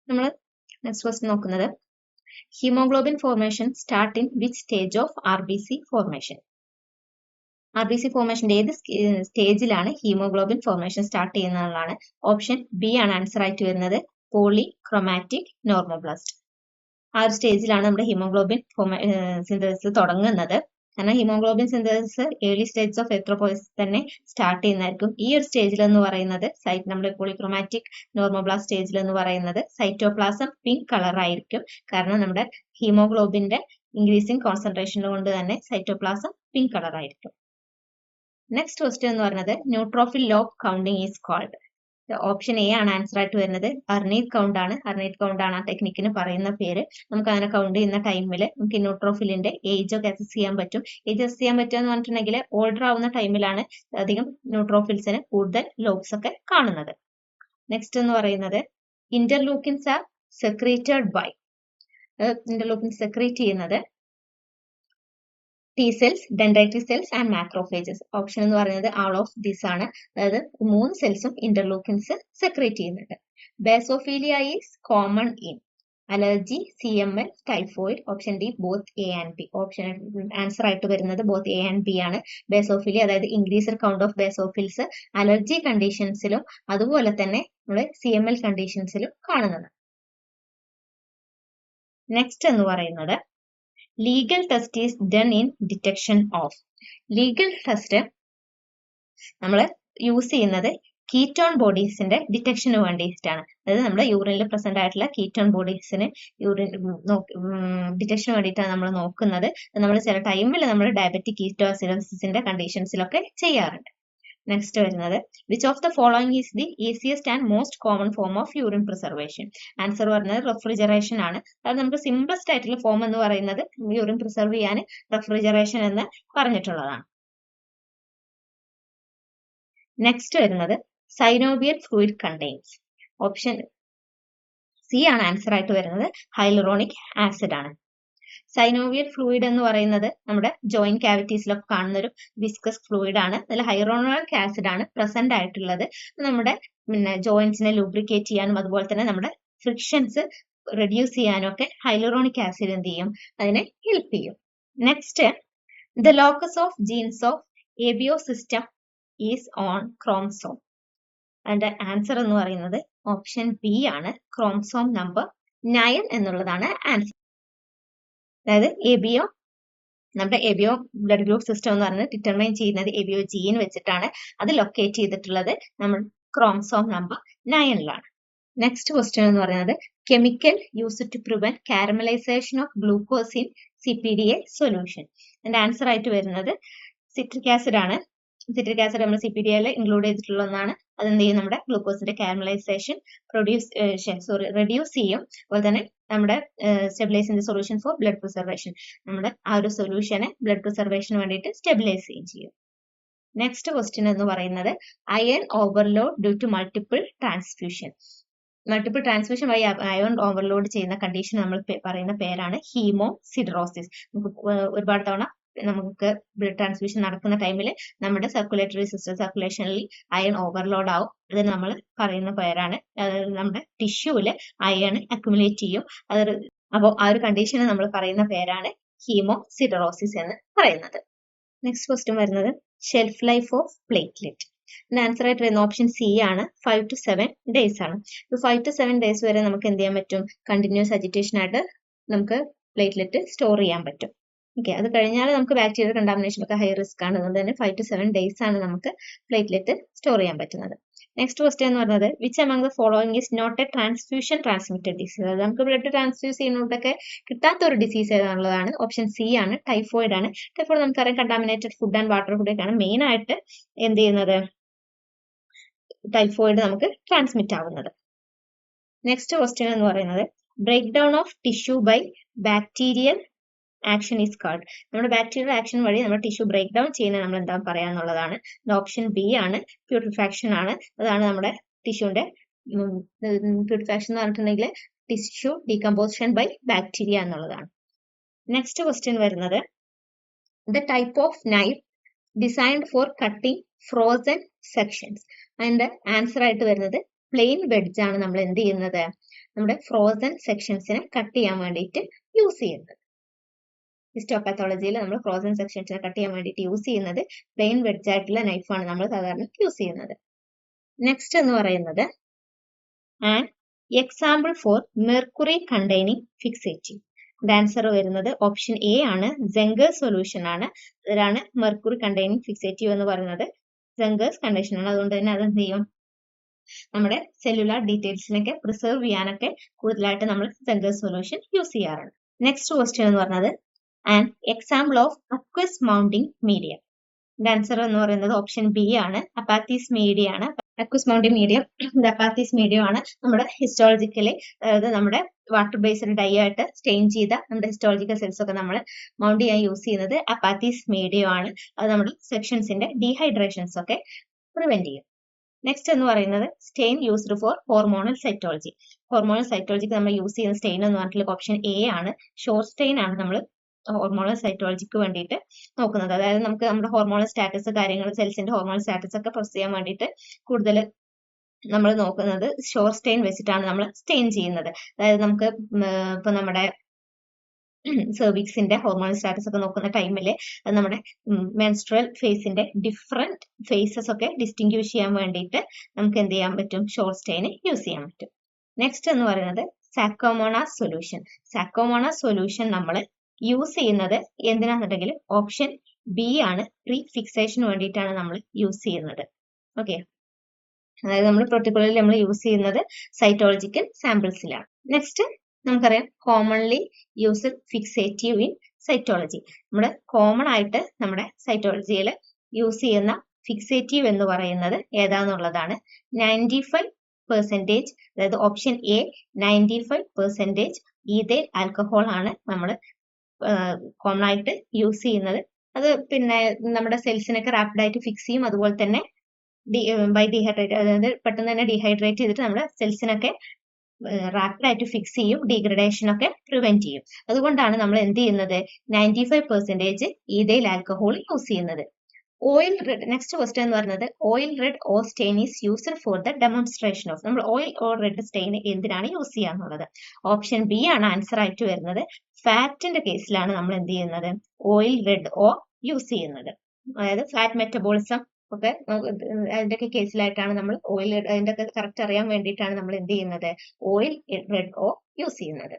നമ്മൾ next question നോക്കുന്നത് haemoglobin formation start in which stage of RBC formation? RBC ഫോർമേഷന്റെ ഏത് സ്റ്റേജിലാണ് ഹീമോഗ്ലോബിൻ ഫോർമേഷൻ സ്റ്റാർട്ട് ചെയ്യുന്നതാണ്? ഓപ്ഷൻ ബി ആണ് ആൻസർ ആയിട്ട് വരുന്നത്. പോളിക്രോമാറ്റിക് നോർമോബ്ലാസ്റ്റ്. ആ ഒരു സ്റ്റേജിലാണ് നമ്മുടെ ഹീമോഗ്ലോബിൻ സിന്തസിസ് തുടങ്ങുന്നത്. കാരണം haemoglobin synthesis early stages of എറിത്രോപോയസിസ് തന്നെ സ്റ്റാർട്ട് ചെയ്യുന്നതായിരിക്കും. ഈ ഒരു സ്റ്റേജിൽ എന്ന് പറയുന്നത് നമ്മുടെ പോളിക്രോമാറ്റിക് നോർമോബ്ലാസ്റ്റ് സ്റ്റേജിൽ എന്ന് പറയുന്നത് സൈറ്റോപ്ലാസം പിങ്ക് കളർ ആയിരിക്കും. കാരണം നമ്മുടെ ഹീമോഗ്ലോബിന്റെ ഇൻക്രീസിങ് കോൺസെൻട്രേഷൻ കൊണ്ട് തന്നെ സൈറ്റോപ്ലാസം പിങ്ക് കളർ ആയിരിക്കും. നെക്സ്റ്റ് ക്വസ്റ്റ്യൻ എന്ന് പറയുന്നത് neutrophil log counting is called. Option A ആണ് ആൻസർ ആയിട്ട് വരുന്നത്. ഹെർണീറ്റ് കൗണ്ട് ആണ്. ഹെർണീറ്റ് കൗണ്ട് ആണ് ആ ടെക്നിക്കിന് പറയുന്ന പേര്. നമുക്ക് അങ്ങനെ കൗണ്ട് ചെയ്യുന്ന ടൈമിൽ നമുക്ക് ന്യൂട്രോഫിലിന്റെ ഏജ് ഒക്കെ അസസ് ചെയ്യാൻ പറ്റും. ഏജ് അസസ് ചെയ്യാൻ പറ്റുക എന്ന് പറഞ്ഞിട്ടുണ്ടെങ്കിൽ ഓൾഡർ ആവുന്ന ടൈമിലാണ് അധികം ന്യൂട്രോഫിൽസിന് കൂടുതൽ ലോബ്സ് ഒക്കെ കാണുന്നത്. നെക്സ്റ്റ് എന്ന് പറയുന്നത് interleukins are secreted by. Interleukin secrete ചെയ്യുന്നത് T cells, dendritic cells and macrophages. Option എന്ന് പറയുന്നത് ആൾ ഓഫ് ദിസ് ആണ്. അതായത് 3 സെൽസും ഇന്റർലൂക്കിൻസ് സെക്രീറ്റ് ചെയ്യുന്നുണ്ട്. Basophilia is common in allergy, CML, typhoid. Option d both a and b. Option answer ആയിട്ട് വരുന്നത് both a and b ആണ്. Basophilia അതായത് increased count of basophils allergy കണ്ടീഷൻസിലും അതുപോലെ തന്നെ നമ്മുടെ CML കണ്ടീഷൻസിലും കാണുന്നത്. നെക്സ്റ്റ് എന്ന് പറയുന്നത് legal test is done in detection of. Legal test നമ്മൾ യൂസ് ചെയ്യുന്നത് കീറ്റോൺ ബോഡീസിന്റെ ഡിറ്റക്ഷന് വേണ്ടിയിട്ടാണ്. അതായത് നമ്മുടെ യൂറിനിൽ പ്രസന്റ് ആയിട്ടുള്ള കീറ്റോൺ ബോഡീസിന് ഡിറ്റക്ഷന് വേണ്ടിയിട്ടാണ് നമ്മൾ നോക്കുന്നത്. നമ്മൾ ചില ടൈമിൽ നമ്മൾ ഡയബറ്റിക് കീറ്റോസിഡോസിസിന്റെ കണ്ടീഷൻസിലൊക്കെ ചെയ്യാറുണ്ട്. നെക്സ്റ്റ് വരുന്നത് which of the following is the easiest and most common form of urine preservation? Answer പറഞ്ഞത് റെഫ്രിജറേഷൻ ആണ്. അത് നമുക്ക് സിംപ്ലസ്റ്റ് ആയിട്ടുള്ള ഫോം എന്ന് പറയുന്നത് യൂറിൻ പ്രിസർവ് ചെയ്യാൻ റെഫ്രിജറേഷൻ എന്ന് പറഞ്ഞിട്ടുള്ളതാണ്. നെക്സ്റ്റ് വരുന്നത് synovial fluid contains. Option c ആണ് ആൻസർ ആയിട്ട് വരുന്നത്. ഹൈലറോണിക് ആസിഡ് ആണ്. സൈനോവിയൽ ഫ്ലൂയിഡ് എന്ന് പറയുന്നത് നമ്മുടെ ജോയിന്റ് കാവിറ്റീസിലൊക്കെ കാണുന്ന ഒരു വിസ്കസ് ഫ്ലൂയിഡ് ആണ്. അതിൽ ഹൈലറോണിക് ആസിഡ് ആണ് പ്രസന്റ് ആയിട്ടുള്ളത്. നമ്മുടെ ജോയിന്റ്സിനെ ലൂബ്രിക്കേറ്റ് ചെയ്യാനും അതുപോലെ തന്നെ നമ്മുടെ ഫ്രിക്ഷൻസ് റെഡ്യൂസ് ചെയ്യാനും ഒക്കെ ഹൈലറോണിക് ആസിഡ് എന്ത് ചെയ്യും? അതിനെ ഹെൽപ്പ് ചെയ്യും. Next the locus of genes of ABO system is on chromosome. അതിന്റെ ആൻസർ എന്ന് പറയുന്നത് ഓപ്ഷൻ ബി ആണ്. ക്രോമസോം നമ്പർ 9 എന്നുള്ളതാണ് ആൻസർ. അതായത് ABO നമ്മുടെ ABO ബ്ലഡ് ഗ്രൂപ്പ് സിസ്റ്റം എന്ന് പറയുന്നത് ഡിറ്റർമൈൻ ചെയ്യുന്നത് ABO ജീൻ വെച്ചിട്ടാണ്. അത് ലൊക്കേറ്റ് ചെയ്തിട്ടുള്ളത് നമ്മൾ ക്രോമസോം നമ്പർ 9ലാണ്. നെക്സ്റ്റ് ക്വസ്റ്റ്യൻ എന്ന് പറയുന്നത് chemical used to prevent caramelization of glucose in CPDA solution. അതിന്റെ ആൻസർ ആയിട്ട് വരുന്നത് സിട്രിക് ആസിഡ് ആണ്. സിട്രിക് ആസിഡ് നമ്മൾ CPDAയിൽ ഇൻക്ലൂഡ് ചെയ്തിട്ടുള്ള ഒന്നാണ്. അതെന്ത് ചെയ്യും? നമ്മുടെ ഗ്ലൂക്കോസിന്റെ കാരമലൈസേഷൻ റെഡ്യൂസ് ചെയ്യും. അതുപോലെ തന്നെ നമ്മുടെ stabilising solution for blood preservation, നമ്മുടെ ആ ഒരു സൊല്യൂഷനെ ബ്ലഡ് പ്രിസർവേഷന് വേണ്ടിയിട്ട് സ്റ്റെബിലൈസ് ചെയ്യും. നെക്സ്റ്റ് ക്വസ്റ്റ്യൻ എന്ന് പറയുന്നത് iron overload due to multiple transfusion. Multiple transfusion വഴി അയൺ ഓവർലോഡ് ചെയ്യുന്ന കണ്ടീഷൻ നമ്മൾ പറയുന്ന പേരാണ് ഹീമോസിഡറോസിസ്. നമുക്ക് ഒരുപാട് തവണ നമുക്ക് ബ്ലഡ് ട്രാൻസ്ഫ്യൂഷൻ നടക്കുന്ന ടൈമിൽ നമ്മുടെ സർക്കുലേറ്ററി സിസ്റ്റം സർക്കുലേഷനിൽ അയൺ ഓവർലോഡ് ആവും. അത് നമ്മൾ പറയുന്ന പേരാണ്. നമ്മുടെ ടിഷ്യൂവിൽ അയൺ അക്യുമുലേറ്റ് ചെയ്യും. അപ്പോൾ ആ ഒരു കണ്ടീഷന് നമ്മൾ പറയുന്ന പേരാണ് ഹീമോസിഡറോസിസ് എന്ന് പറയുന്നത്. നെക്സ്റ്റ് ക്വസ്റ്റ്യൻ വരുന്നത് shelf life of platelet. Answer ആയിട്ട് വരുന്ന ഓപ്ഷൻ സി ആണ്. 5 to 7 days ആണ്. 5 to 7 days വരെ നമുക്ക് എന്ത് ചെയ്യാൻ പറ്റും? കണ്ടിന്യൂസ് അജിറ്റേഷൻ ആയിട്ട് നമുക്ക് പ്ലേറ്റ്ലെറ്റ് സ്റ്റോർ ചെയ്യാൻ പറ്റും. ഓക്കെ, അത് കഴിഞ്ഞാൽ നമുക്ക് ബാക്ടീരിയൽ കണ്ടാമിനേഷൻ ഒക്കെ ഹൈ റിസ്ക് ആണ്. അതുകൊണ്ട് തന്നെ 5 to 7 days ആണ് നമുക്ക് പ്ലേറ്റ്ലെറ്റ് സ്റ്റോർ ചെയ്യാൻ പറ്റുന്നത്. നെക്സ്റ്റ് ക്വസ്റ്റ്യൻ എന്ന് പറയുന്നത് which among the following is not a transfusion transmitted disease. അതായത് നമുക്ക് ബ്ലഡ് ട്രാൻസ്ഫ്യൂസ് ചെയ്യുന്നതൊക്കെ കിട്ടാത്ത ഒരു ഡിസീസ് ഏതാണുള്ളതാണ്. ഓപ്ഷൻ സി ആണ്. ടൈഫോയിഡ് ആണ്. ടൈഫോയിഡ് നമുക്കറിയാം കണ്ടാമിനേറ്റഡ് ഫുഡ് ആൻഡ് വാട്ടർ കൂടെയൊക്കെയാണ് മെയിൻ ആയിട്ട് എന്ത് ചെയ്യുന്നത്? ടൈഫോയിഡ് നമുക്ക് ട്രാൻസ്മിറ്റ് ആവുന്നത്. നെക്സ്റ്റ് ക്വസ്റ്റ്യൻ എന്ന് പറയുന്നത് break down of tissue by bacterial action is called. നമ്മുടെ ബാക്ടീരിയൽ ആക്ഷൻ വഴി നമ്മുടെ ടിഷ്യൂ ബ്രേക്ക് ഡൗൺ ചെയ്യുന്നത് നമ്മൾ എന്താ പറയാന്നുള്ളതാണ്. ഓപ്ഷൻ ബി ആണ്. പ്യൂരിഫാക്ഷൻ ആണ്. അതാണ് നമ്മുടെ ടിഷ്യൂന്റെ പ്യൂരിഫാക്ഷൻ എന്ന് പറഞ്ഞിട്ടുണ്ടെങ്കിൽ ടിഷ്യൂ ഡീകമ്പോസിഷൻ ബൈ ബാക്ടീരിയ എന്നുള്ളതാണ്. നെക്സ്റ്റ് ക്വസ്റ്റ്യൻ വരുന്നത് the type of knife designed for cutting frozen sections. അതിന്റെ ആൻസർ ആയിട്ട് വരുന്നത് പ്ലെയിൻ വെഡ്ജ് ആണ് നമ്മൾ എന്ത് ചെയ്യുന്നത്? നമ്മുടെ ഫ്രോസൺ സെക്ഷൻസിനെ കട്ട് ചെയ്യാൻ വേണ്ടിയിട്ട് യൂസ് ചെയ്യുന്നത്. ഹിസ്റ്റോപാത്തോളജിയിൽ നമ്മൾ ഫ്രോസൺ സെക്ഷൻസിനെ കട്ട് ചെയ്യാൻ വേണ്ടിയിട്ട് യൂസ് ചെയ്യുന്നത് പ്ലെയിൻ വെഡ്ജ് ആയിട്ടുള്ള നൈഫാണ് നമ്മൾ സാധാരണ യൂസ് ചെയ്യുന്നത്. നെക്സ്റ്റ് എന്ന് പറയുന്നത് and example for mercury containing fixative. Answer വരുന്നത് ഓപ്ഷൻ എ ആണ്, സെംഗേഴ്സ് സൊല്യൂഷൻ ആണ്. ഇതിലാണ് മെർക്കുറി കണ്ടെയ്നിങ് ഫിക്സേറ്റീവ് എന്ന് പറയുന്നത് സെംഗേഴ്സ് കണ്ടീഷൻ ആണ്. അതുകൊണ്ട് തന്നെ അത് എന്ത് ചെയ്യും, നമ്മുടെ സെല്ലുലാർ ഡീറ്റെയിൽസിനൊക്കെ പ്രിസർവ് ചെയ്യാനൊക്കെ കൂടുതലായിട്ട് നമ്മൾ സെംഗേഴ്സ് സൊല്യൂഷൻ യൂസ് ചെയ്യാറുണ്ട്. നെക്സ്റ്റ് ക്വസ്റ്റ്യൻ എന്ന് പറയുന്നത് and example of aqueous mounting medium. Answer എന്ന് പറയുന്നത് ഓപ്ഷൻ ബി ആണ്, അപ്പാത്തീസ് മീഡിയം ആണ്. അക്വസ് മൗണ്ടിങ് മീഡിയം, അപ്പാത്തീസ് മീഡിയം ആണ് നമ്മുടെ ഹിസ്റ്റോളജിക്കലി, അതായത് നമ്മുടെ വാട്ടർ ബേസ്ഡ് ഡൈ ആയിട്ട് സ്റ്റെയിൻ ചെയ്ത നമ്മുടെ ഹിസ്റ്റോളജിക്കൽ സെൽസ് ഒക്കെ നമ്മൾ മൗണ്ട് ചെയ്യാൻ യൂസ് ചെയ്യുന്നത് അപ്പാത്തീസ് മീഡിയം ആണ്. അത് നമ്മുടെ സെക്ഷൻസിന്റെ ഡീഹൈഡ്രേഷൻസ് ഒക്കെ പ്രിവെന്റ് ചെയ്യും. നെക്സ്റ്റ് എന്ന് പറയുന്നത് stain used for hormonal cytology. Hormonal സൈറ്റോളജിക്ക് നമ്മൾ യൂസ് ചെയ്യുന്ന സ്റ്റെയിൻ എന്ന് പറഞ്ഞിട്ടുള്ള ഓപ്ഷൻ എ ആണ്, ഷോർ സ്റ്റെയിൻ ആണ് നമ്മൾ ഹോർമോണൽ സൈറ്റോളജിക്ക് വേണ്ടിയിട്ട് നോക്കുന്നത്. അതായത് നമുക്ക് നമ്മുടെ ഹോർമോണൽ സ്റ്റാറ്റസ് കാര്യങ്ങൾ, സെൽസിന്റെ ഹോർമോണൽ സ്റ്റാറ്റസ് ഒക്കെ പ്രൊസസ് ചെയ്യാൻ വേണ്ടിയിട്ട് കൂടുതൽ നമ്മൾ നോക്കുന്നത് ഷോർ സ്റ്റെയിൻ വെച്ചിട്ടാണ് നമ്മൾ സ്റ്റെയിൻ ചെയ്യുന്നത്. അതായത് നമുക്ക് ഇപ്പൊ നമ്മുടെ സെർവിക്സിന്റെ ഹോർമോണൽ സ്റ്റാറ്റസ് ഒക്കെ നോക്കുന്ന ടൈമിൽ നമ്മുടെ മെൻസ്ട്രൽ ഫേസിന്റെ ഡിഫറെന്റ് ഫേസസ് ഒക്കെ ഡിസ്റ്റിങ്ക്വിഷ് ചെയ്യാൻ വേണ്ടിയിട്ട് നമുക്ക് എന്ത് ചെയ്യാൻ പറ്റും, ഷോർ സ്റ്റെയിൻ യൂസ് ചെയ്യാൻ പറ്റും. നെക്സ്റ്റ് എന്ന് പറയുന്നത് സാക്കോമോണാസ് സൊല്യൂഷൻ. സാക്കോമോണാസ് സൊല്യൂഷൻ നമ്മൾ യൂസ് ചെയ്യുന്നത് എന്തിനാണെന്നുണ്ടെങ്കിൽ ഓപ്ഷൻ ബി ആണ്, പ്രീ ഫിക്സേഷന് വേണ്ടിയിട്ടാണ് നമ്മൾ യൂസ് ചെയ്യുന്നത്. ഓക്കെ, അതായത് നമ്മൾ പെർട്ടിക്കുലർലി നമ്മൾ യൂസ് ചെയ്യുന്നത് സൈറ്റോളജിക്കൽ സാമ്പിൾസിലാണ്. നെക്സ്റ്റ് നമുക്കറിയാം commonly used fixative in cytology. നമ്മുടെ കോമൺ ആയിട്ട് നമ്മുടെ സൈറ്റോളജിയിൽ യൂസ് ചെയ്യുന്ന ഫിക്സേറ്റീവ് എന്ന് പറയുന്നത് ഏതാന്നുള്ളതാണ് 95%, അതായത് ഓപ്ഷൻ എ 95% ഈഥൈൽ ആൽക്കഹോൾ ആണ് നമ്മൾ കോമൺ ആയിട്ട് യൂസ് ചെയ്യുന്നത്. അത് പിന്നെ നമ്മുടെ സെൽസിനൊക്കെ റാപ്പിഡായിട്ട് ഫിക്സ് ചെയ്യും. അതുപോലെ തന്നെ ബൈ ഡീഹൈഡ്രേറ്റ്, അതായത് പെട്ടെന്ന് തന്നെ ഡീഹൈഡ്രേറ്റ് ചെയ്തിട്ട് നമ്മുടെ സെൽസിനൊക്കെ റാപ്പിഡായിട്ട് ഫിക്സ് ചെയ്യും, ഡീഗ്രഡേഷൻ ഒക്കെ പ്രിവെന്റ് ചെയ്യും. അതുകൊണ്ടാണ് നമ്മൾ എന്ത് ചെയ്യുന്നത് 95% ഈഥൈൽ ആൽക്കഹോൾ യൂസ് ചെയ്യുന്നത്. ഓയിൽ റെഡ്, നെക്സ്റ്റ് ക്വസ്റ്റ്യൻ എന്ന് പറയുന്നത് oil red or stain is used for the demonstration of. നമ്മൾ ഓയിൽ ഓർ റെഡ് സ്റ്റെയിൻ എന്തിനാണ് യൂസ് ചെയ്യാന്നുള്ളത് ഓപ്ഷൻ ബി ആണ് ആൻസർ ആയിട്ട് വരുന്നത്. ഫാറ്റിന്റെ കേസിലാണ് നമ്മൾ എന്ത് ചെയ്യുന്നത് ഓയിൽ റെഡ് ഓർ യൂസ് ചെയ്യുന്നത്. അതായത് ഫാറ്റ് മെറ്റബോളിസം ഒക്കെ അതിന്റെയൊക്കെ കേസിലായിട്ടാണ് നമ്മൾ ഓയിൽ, അതിന്റെ കറക്റ്റ് അറിയാൻ വേണ്ടിയിട്ടാണ് നമ്മൾ എന്ത് ചെയ്യുന്നത് ഓയിൽ റെഡ് ഓർ യൂസ് ചെയ്യുന്നത്.